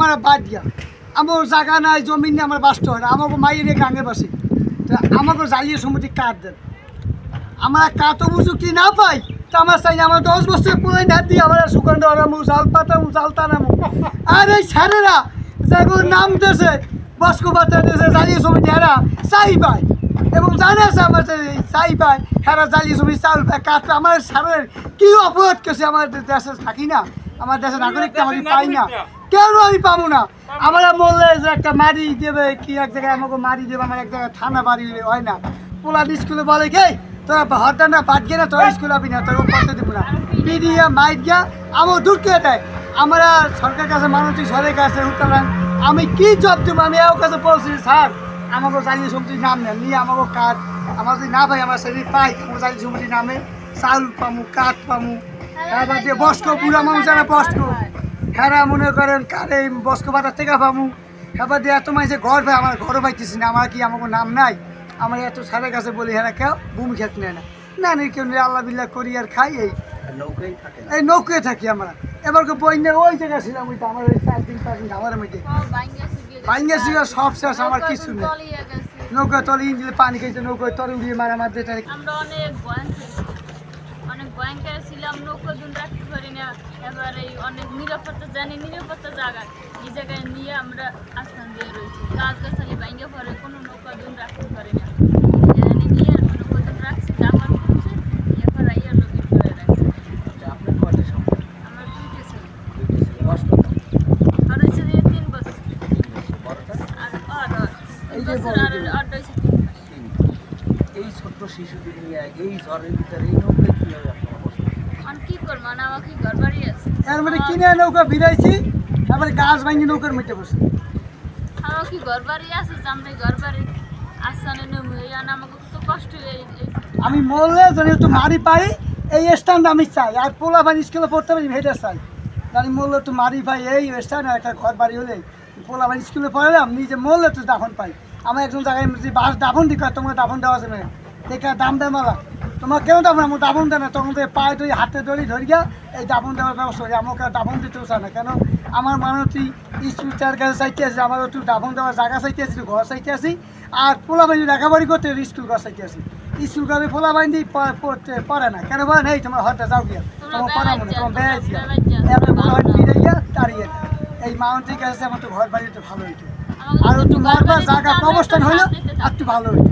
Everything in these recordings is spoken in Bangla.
আমার বাদ দিয়া আমার জায়গা নাই জমি নিয়ে আমার বাঁচতে হয় না আমাকে মাইয়ে গাঙে বাসি তো আমাকে জ্বালিয়ে সম্মতি কাঠ দেন আমার কাঠ উপযুক্তি না পাই তো আমার চাই আমার 10 বছর পুরাই না দিয়ে আমার সুগন্ধ আরামু জাল পাতামু জাল টানামু আর এই ছেলেরা যেগুলো নাম দেশে বস্কো পাতা দেশে জ্বালিয়ে সমিতি এরা চাই পায় এবং জানে আছে আমার চাই পায় হেরা জ্বালিয়ে সমিতি চাউল পায় কাঠ আমার সারের কী অপরাধ করছে আমার দেশে থাকি না আমার দেশের নাগরিকটা আমি পাই না কেন আমি পাবো না আমরা বললে যে একটা মারি দেবে কি এক জায়গায় আমাকে মারি দেবে আমার এক জায়গায় থানা বাড়ি হয় না পোলা স্কুলে বলে কে তোরা হরটা না বাদ গিয়ে না তোরা স্কুলে আবি না তোর পড়তে দেবো না পিডিয়া মাইট গিয়া আমার ঢুকিয়ে দেয় আমরা সরকার কাছে মানুষটি সরের কাছে উত্তরান আমি কি জব দেবো আমি এর কাছে বলছি স্যার আমাকে জ্বালিয়ে সমিতির নাম নেন নিয়ে আমাকে কাঠ আমার যদি না পাই আমার শরীর পাই আমার জ্বালিয়ে সমিতির নামে চাউল পামু কাঠ পামু তারপর দিয়ে বস্ক বুড়া মানুষ যারা বস্ক হেরা মনে করেন কারে বস্ক বাজার থেকে পামু এবার দিয়ে এত মানুষের ঘর পাই আমার ঘরও পাইতেছি না আমার কি আমাকে নাম নাই আমার এত সারের কাছে বলি হেরা কেউ ভূমি খেত নেয় না না নেই কেউ নেই আল্লাহ বিল্লাহ করি আর খাই এই নৌকায় থাকি আমরা এবার বই নিয়ে ওই জায়গায় ছিলাম ওইটা আমার ওই 4-5 আমার মধ্যে ভাঙ্গা ছিল সব শেষ আমার কিছু নেই নৌকা তলে ইঞ্জিলে পানি খেয়েছে নৌকায় তলে উড়িয়ে মারা আমার যেটা আমরা অনেক ভয়ঙ্কর ছিলাম নৌকা দিন রাখতে পারি না এবারে অনেক নিরাপত্তা জানি নিরাপত্তা জায়গা এই জায়গায় নিয়ে আমরা আস্থান দিয়ে রয়েছি গাছ গাছালি ভাঙ্গা পরে কোনো নৌকা দিন রাখতে পারি না এখানে নিয়ে নৌকা দিন রাখছি আমার খুঁজছে এবার আইয়ার লোক করে রাখছি আপনার কয়টা সম্পর্ক আমার দুইটা ছিল কষ্ট আর হচ্ছে 3 বছর আর এই যে এই ছোট্ট শিশুদের নিয়ে এই ঝড়ের ভিতরে এই নৌকায় কীভাবে আপনারা বসেন কি করবো না আমার কি ঘর বাড়ি আছে এর মধ্যে কিনে নৌকা ভিড়াইছি তারপরে গাছ ভাঙি নৌকার মধ্যে বসে আমার কি ঘর বাড়ি আছে আমরা ঘর বাড়ি আসানে নেমে আমাকে তো কষ্ট আমি মরলে যদি একটু মারি পাই এই স্ট্যান্ড আমি চাই আর পোলা ভাই স্কুলে পড়তে পারি হেঁটে চাই আমি মরলে একটু মারি পাই এই স্ট্যান্ড একটা ঘর বাড়ি হলে পোলা ভাই স্কুলে পড়লাম নিজে মরলে একটু দাফন পাই আমার একজন জায়গায় যে বাস দাফন দিক তোমাকে দাফন দেওয়া যাবে না দেখা দাম দেয় মালা তোমার কেন দাফন আমার দাফন দেয় না তখন পায়ে ধরি হাতে ধরি গিয়া এই দাফন দেওয়ার ব্যবস্থা করি আমাকে দাফন দিতেও চায় না কেন আমার মানুষটি স্কুল কাছে চাইতে আসি আমার একটু দাফন দেওয়ার জায়গা চাইতে আসি ঘর চাইতে আসি আর পোলা বাহিনী লেখাবাড়ি করতে স্কুল ঘর চাইতে আসি স্কুল ঘরে পোলা বাহিনী পড়তে পারে না কেন বলেন এই তোমার হরটা যাও গিয়া তোমার পড়া মনে তোমার বেড়ে গিয়া এরপরে পোলা বাহিনী ফিরে গিয়া দাঁড়িয়ে এই মানুষটির কাছে আমার তো ঘর বাড়ি একটু ভালো হইতো আর একটু মরবার জায়গা অবস্থান হইলো আর একটু ভালো হইতো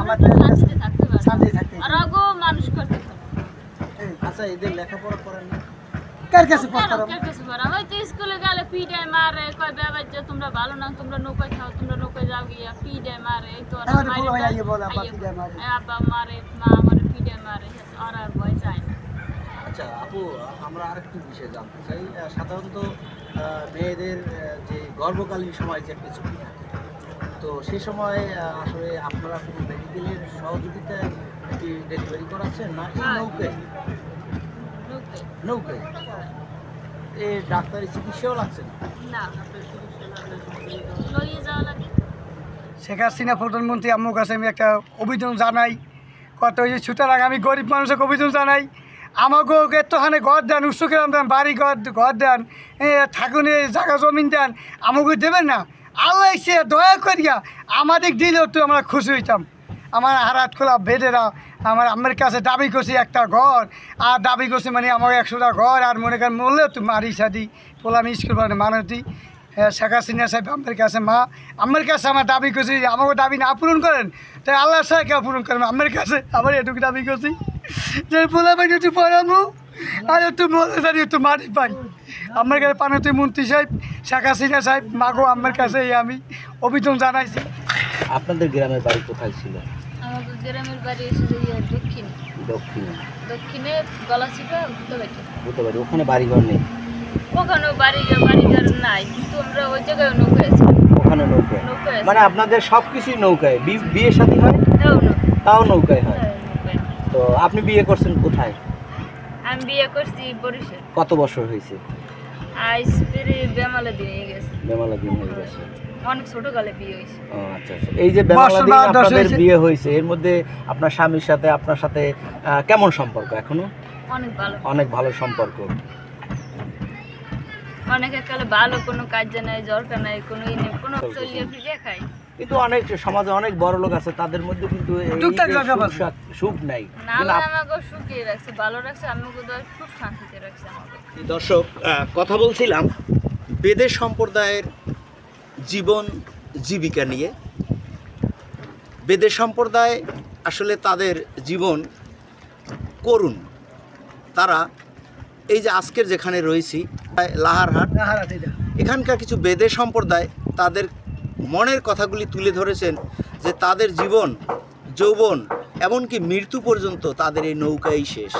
আমার শান্তি থাকতে মানুষ করতে আচ্ছা এদের লেখাপড়া করেন না কার কাছে পড়তে ওই তো স্কুলে গেলে পিডায় মারে কয় বাবা যে তোমরা ভালো না তোমরা নৌকায় খাও তোমরা নৌকায় যাও গিয়া পিডায় মারে এই তো আব্বা মারে মা আমারে পিডায় মারে আর আর ভয় যায় না আচ্ছা আপু আমরা আরেকটু বিষয় জানতে চাই সাধারণত মেয়েদের যে গর্ভকালীন সময় যে একটা ঝুঁকি থাকে তো সে সময় আসলে আপনারা কোনো মেডিকেলের সহযোগিতায় কি ডেলিভারি করাচ্ছেন না এই নৌকায় নৌকায় এই ডাক্তারি চিকিৎসাও লাগছে না লইয়ে যাওয়া লাগে শেখ হাসিনা প্রধানমন্ত্রী আম্মুর কাছে আমি একটা অভিযোগ জানাই কত ওই সুতরাং আমি গরিব মানুষকে অভিযোগ জানাই আমাকেও একটুখানে ঘর দেন উৎসুকেরাম দেন বাড়ি ঘর দেন ঠাকুরের জায়গা জমিন দেন আমাকে দেবেন না আল্লাহ সে দয়া করিয়া আমাদের দিলেও তো আমরা খুশি হইতাম আমার হারাত খোলা বেদেরা আমার কাছে দাবি করছি একটা ঘর আর দাবি করছি মানে আমার 100টা ঘর আর মনে করেন মরলেও তো মারি সাদি পোলাম স্কুল মানে মানুষ দিই শেখ হাসিনা সাহেব আমার কাছে আমার দাবি করছি আমাকে দাবি না পূরণ করেন তাই আল্লাহ সাহেব পূরণ করেন আমার কাছে আবার এটুকু দাবি করছি যে পোলা ভাই একটু পড়াবো আর একটু মরে জানি একটু মারি পাই আমার কাছে পানতি মন্ত্রী সাহেব শেখ হাসিনা সাহেব মাগো আমার কাছে আমি অভিযোগ জানাইছি। আপনাদের গ্রামের বাড়ি কোথায় ছিল? আমাদের গ্রামের বাড়ি এসে দক্ষিণে দক্ষিণে দক্ষিণে গলাচিপা বুধবাড়ি ওখানে বাড়িঘর নেই ওখানে বাড়িঘর নাই কিন্তু আমরা ওই জায়গায় নৌকা আছে ওখানে নৌকায় মানে আপনাদের সব কিছুই নৌকায় বিয়ে শাদী হয় তাও নৌকায় হয় তো আপনি বিয়ে করছেন কোথায়? আমি বিয়ে করছি বরিশাল। কত বছর হয়েছে? আজ পেরে বেমালা দিন হয়ে গেছে। বেমালা দিন হয়ে গেছে অনেক ছোটকালে বিয়ে হয়েছে। ও আচ্ছা আচ্ছা এই যে বেমালা দিন আপনাদের বিয়ে হয়েছে এর মধ্যে আপনার স্বামীর সাথে আপনার সাথে কেমন সম্পর্ক এখনো? অনেক ভালো অনেক ভালো সম্পর্ক অনেকে কালে ভালো কোনো কাজ নাই, দরকার নাই, কোনো ই নেই, কোনো চলিয়ে ফিরিয়ে খাই। কিন্তু অনেক সমাজে অনেক বড় লোক আছে, তাদের মধ্যে কিন্তু এই টুকটাক যে ব্যাপার আছে। সুখ নাই। না, কিন্তু আল্লাহ আমাকে সুখিয়ে রাখছে, ভালো রাখছে, আমাকে তো খুব শান্তিতে রাখছে আমাকে। দর্শক, কথা বলছিলাম বেদে সম্প্রদায়ের জীবন জীবিকা নিয়ে। বেদে সম্প্রদায় আসলে তাদের জীবন করুণ। তারা এই যে আজকের যেখানে রয়েছি লাহারহাট, এখানকার কিছু বেদে সম্প্রদায় তাদের মনের কথাগুলি তুলে ধরেছেন যে তাদের জীবন যৌবন এমনকি মৃত্যু পর্যন্ত তাদের এই নৌকাই শেষ।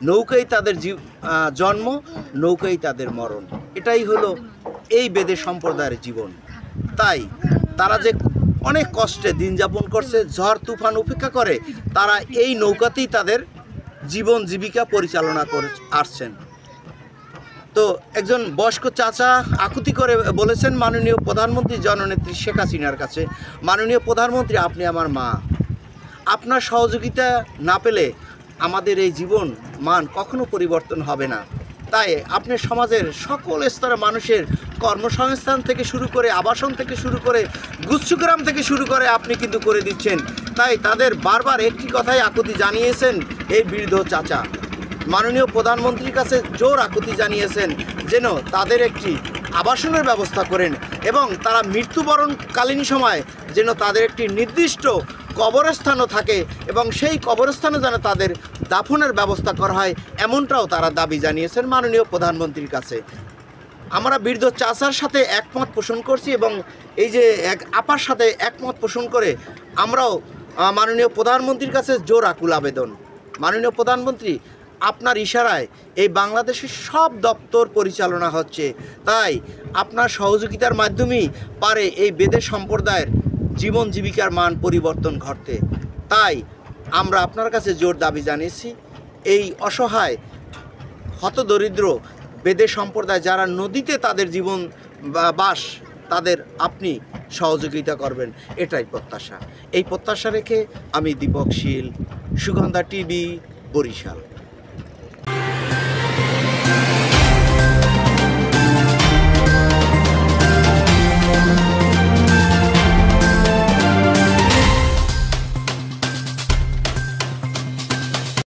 নৌকাই তাদের জন্ম, নৌকাই তাদের মরণ। এটাই হলো এই বেদে সম্প্রদায়ের জীবন। তাই তারা যে অনেক কষ্টে দিন যাপন করছে, ঝড় তুফান উপেক্ষা করে তারা এই নৌকাতেই তাদের জীবন জীবিকা পরিচালনা করে আসছেন। তো একজন বয়স্ক চাচা আকুতি করে বলেছেন মাননীয় প্রধানমন্ত্রী জননেত্রী শেখ হাসিনার কাছে, মাননীয় প্রধানমন্ত্রী আপনি আমার মা, আপনার সহযোগিতা না পেলে আমাদের এই জীবন মান কখনো পরিবর্তন হবে না। তাই আপনি সমাজের সকল স্তরের মানুষের কর্মসংস্থান থেকে শুরু করে, আবাসন থেকে শুরু করে, গুচ্ছগ্রাম থেকে শুরু করে আপনি কিন্তু করে দিচ্ছেন। তাই তাদের বারবার একটি কথাই আকুতি জানিয়েছেন এই বৃদ্ধ চাচা, মাননীয় প্রধানমন্ত্রীর কাছে জোর আকুতি জানিয়েছেন যেন তাদের একটি আবাসনের ব্যবস্থা করেন এবং তারা মৃত্যুবরণকালীন সময় যেন তাদের একটি নির্দিষ্ট কবরস্থানও থাকে এবং সেই কবরস্থানে যেন তাদের দাফনের ব্যবস্থা করা হয়, এমনটাও তারা দাবি জানিয়েছেন মাননীয় প্রধানমন্ত্রীর কাছে। আমরা বৃদ্ধ চাচার সাথে একমত পোষণ করছি এবং এই যে এক আপার সাথে একমত পোষণ করে আমরাও মাননীয় প্রধানমন্ত্রীর কাছে জোর আকুল আবেদন, মাননীয় প্রধানমন্ত্রী আপনার ইশারায় এই বাংলাদেশের সব দপ্তর পরিচালনা হচ্ছে, তাই আপনার সহযোগিতার মাধ্যমেই পারে এই বেদে সম্প্রদায়ের জীবন জীবিকার মান পরিবর্তন ঘটতে। তাই আমরা আপনার কাছে জোর দাবি জানিয়েছি এই অসহায় হতদরিদ্র বেদে সম্প্রদায় যারা নদীতে তাদের জীবন বাস, তাদের আপনি সহযোগিতা করবেন, এটাই প্রত্যাশা। এই প্রত্যাশা রেখে আমি দীপক শীল, সুগন্ধা টিভি, বরিশাল।